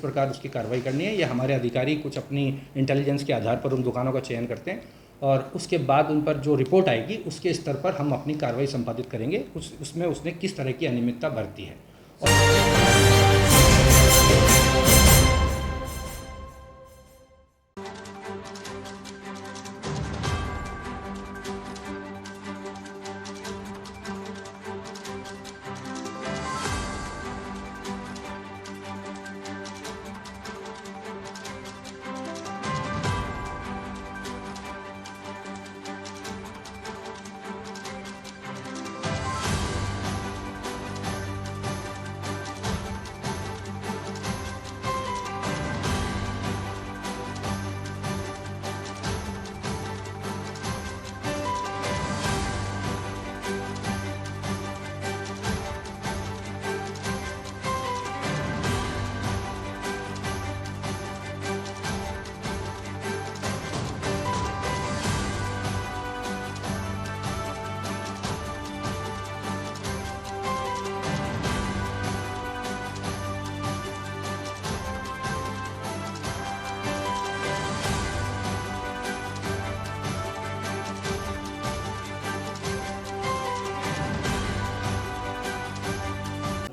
प्रकार उसकी कार्रवाई करनी है। या हमारे अधिकारी कुछ अपनी इंटेलिजेंस के आधार पर उन दुकानों का चयन करते हैं और उसके बाद उन पर जो रिपोर्ट आएगी उसके स्तर पर हम अपनी कार्रवाई संपादित करेंगे, उसमें उसने किस तरह की अनियमितता बरती है।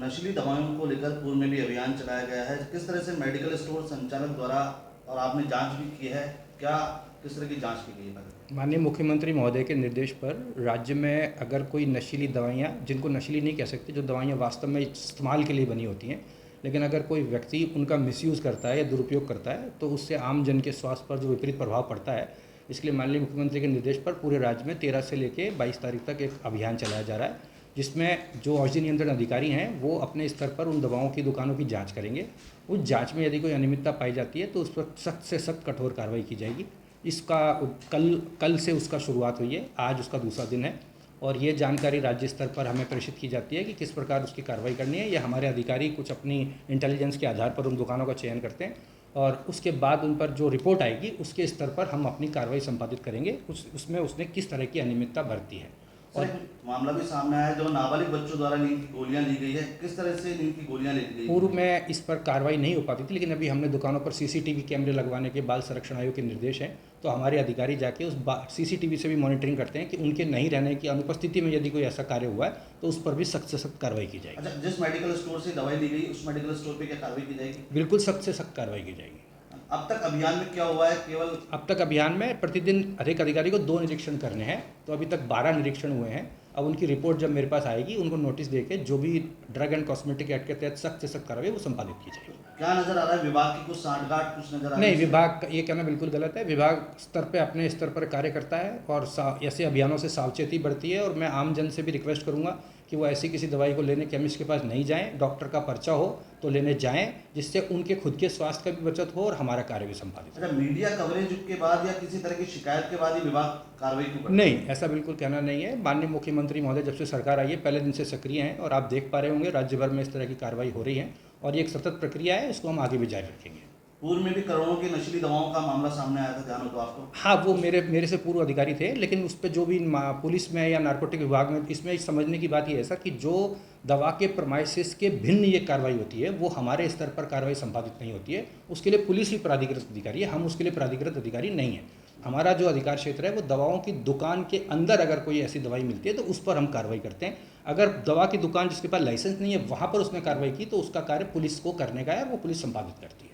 नशीली दवाओं को लेकर पूर्व में भी अभियान चलाया गया है। किस तरह से मेडिकल स्टोर संचालक द्वारा और आपने जांच भी की है, क्या किस तरह की जांच की गई है? माननीय मुख्यमंत्री महोदय के निर्देश पर राज्य में अगर कोई नशीली दवाइयाँ, जिनको नशीली नहीं कह सकते, जो दवाइयाँ वास्तव में इस्तेमाल के लिए बनी होती हैं, लेकिन अगर कोई व्यक्ति उनका मिसयूज़ करता है या दुरुपयोग करता है तो उससे आम जन के स्वास्थ्य पर जो विपरीत प्रभाव पड़ता है, इसलिए माननीय मुख्यमंत्री के निर्देश पर पूरे राज्य में 13 से लेकर 22 तारीख तक एक अभियान चलाया जा रहा है, जिसमें जो औषधि नियंत्रण अधिकारी हैं वो अपने स्तर पर उन दवाओं की दुकानों की जांच करेंगे। उस जांच में यदि कोई अनियमितता पाई जाती है तो उस पर सख्त से सख्त कठोर कार्रवाई की जाएगी। इसका कल से उसका शुरुआत हुई है, आज उसका दूसरा दिन है और ये जानकारी राज्य स्तर पर हमें प्रेषित की जाती है कि किस प्रकार उसकी कार्रवाई करनी है। या हमारे अधिकारी कुछ अपनी इंटेलिजेंस के आधार पर उन दुकानों का चयन करते हैं और उसके बाद उन पर जो रिपोर्ट आएगी उसके स्तर पर हम अपनी कार्रवाई संपादित करेंगे, उसमें उसने किस तरह की अनियमितता बरती है। और मामला भी सामने आया है जो नाबालिग बच्चों द्वारा नींद की गोलियां ली गई है, किस तरह से नींद की गोलियां ली गई? पूर्व में इस पर कार्रवाई नहीं हो पाती थी, लेकिन अभी हमने दुकानों पर सीसीटीवी कैमरे लगवाने के बाल संरक्षण आयोग के निर्देश हैं, तो हमारे अधिकारी जाके उस सीसीटीवी से भी मॉनिटरिंग करते हैं कि उनके नहीं रहने की अनुपस्थिति में यदि कोई ऐसा कार्य हुआ है तो उस पर भी सख्त से सख्त कार्रवाई की जाएगी। अच्छा, जिस मेडिकल स्टोर से दवाई ली गई उस मेडिकल स्टोर पर क्या कार्रवाई की जाएगी? बिल्कुल सख्त से सख्त कार्रवाई की जाएगी। अब तक अभियान में क्या हुआ है? केवल अब तक अभियान में प्रतिदिन अधिक अधिकारी को 2 निरीक्षण करने हैं, तो अभी तक 12 निरीक्षण हुए हैं। अब उनकी रिपोर्ट जब मेरे पास आएगी, उनको नोटिस देके जो भी ड्रग एंड कॉस्मेटिक एक्ट के तहत सख्त से सख्त कार्रवाई वो संपादित की जाएगी। क्या नजर आ रहा है? विभाग की कुछ सांठगांठ कुछ नजर आ रही है? नहीं, विभाग ये कहना बिल्कुल गलत है। विभाग स्तर पे अपने स्तर पर कार्य करता है और ऐसे अभियानों से सावचेती बढ़ती है और मैं आम जन से भी रिक्वेस्ट करूंगा कि वो ऐसी किसी दवाई को लेने केमिस्ट के पास नहीं जाएं। डॉक्टर का पर्चा हो तो लेने जाएं, जिससे उनके खुद के स्वास्थ्य का भी बचत हो और हमारा कार्य भी संपादित हो। अच्छा, मीडिया कवरेज के बाद या किसी तरह की शिकायत के बाद ही विभाग कार्रवाई क्यों करता है? नहीं, ऐसा बिल्कुल कहना नहीं है। माननीय मुख्यमंत्री महोदय जब से सरकार आई है पहले दिन से सक्रिय हैं और आप देख पा रहे होंगे राज्य भर में इस तरह की कार्रवाई हो रही है और ये एक सतत प्रक्रिया है, इसको हम आगे भी जारी रखेंगे। पूर्व में भी करोड़ों की नशीली दवाओं का मामला सामने आया था, जानो तो आपको? हाँ, वो मेरे से पूर्व अधिकारी थे, लेकिन उस पर जो भी पुलिस में या नारकोटिक विभाग में, इसमें समझने की बात ये है सर कि जो दवा के प्रमाइसिस के भिन्न ये कार्रवाई होती है वो हमारे स्तर पर कार्रवाई संपादित नहीं होती है। उसके लिए पुलिस ही प्राधिकृत अधिकारी है, हम उसके लिए प्राधिकृत अधिकारी नहीं है। हमारा जो अधिकार क्षेत्र है वो दवाओं की दुकान के अंदर अगर कोई ऐसी दवाई मिलती है तो उस पर हम कार्रवाई करते हैं। अगर दवा की दुकान जिसके पास लाइसेंस नहीं है वहाँ पर उसने कार्रवाई की तो उसका कार्य पुलिस को करने का है और वो पुलिस संपादित करती है।